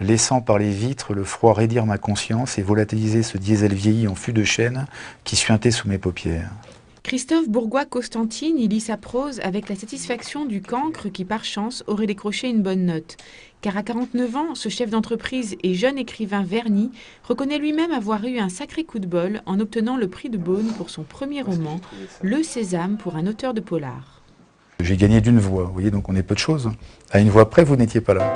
laissant par les vitres le froid raidir ma conscience et volatiliser ce diesel vieilli en fût de chêne qui suintait sous mes paupières. Christophe Bourgois-Constantine y lit sa prose avec la satisfaction du cancre qui, par chance, aurait décroché une bonne note. Car à 49 ans, ce chef d'entreprise et jeune écrivain verni reconnaît lui-même avoir eu un sacré coup de bol en obtenant le prix de Beaune pour son premier roman, Le Sésame pour un auteur de polar. J'ai gagné d'une voix, vous voyez, donc on est peu de choses. À une voix près, vous n'étiez pas là.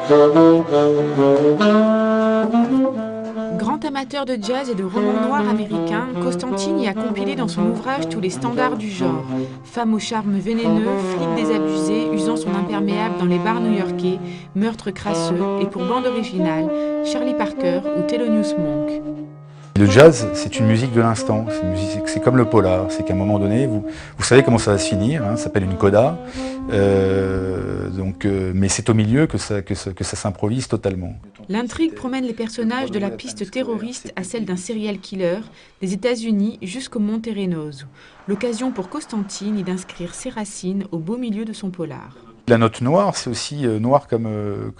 Grand amateur de jazz et de romans noirs américains, Constantine y a compilé dans son ouvrage tous les standards du genre. Femme au charme vénéneux, flic désabusé, usant son imperméable dans les bars new-yorkais, meurtre crasseux, et pour bande originale, Charlie Parker ou Thelonious Monk. Le jazz, c'est une musique de l'instant, c'est comme le polar, c'est qu'à un moment donné, vous savez comment ça va se finir, hein, ça s'appelle une coda, mais c'est au milieu que ça s'improvise totalement. L'intrigue promène les personnages de la piste terroriste à celle d'un serial killer, des États-Unis jusqu'au Monte Renoso. L'occasion pour Constantine est d'inscrire ses racines au beau milieu de son polar. La note noire, c'est aussi noir comme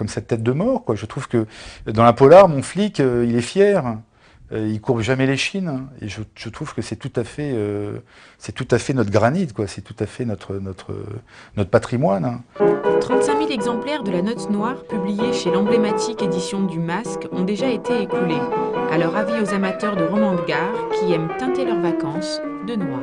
cette tête de mort, quoi. Je trouve que dans la polar, mon flic, il est fier. Il courbe jamais les chines, et je trouve que c'est tout à fait notre granit, quoi. C'est tout à fait notre patrimoine. 35 000 exemplaires de la Note Noire, publiés chez l'emblématique édition du Masque, ont déjà été écoulés. Alors avis aux amateurs de romans de gare qui aiment teinter leurs vacances de noir.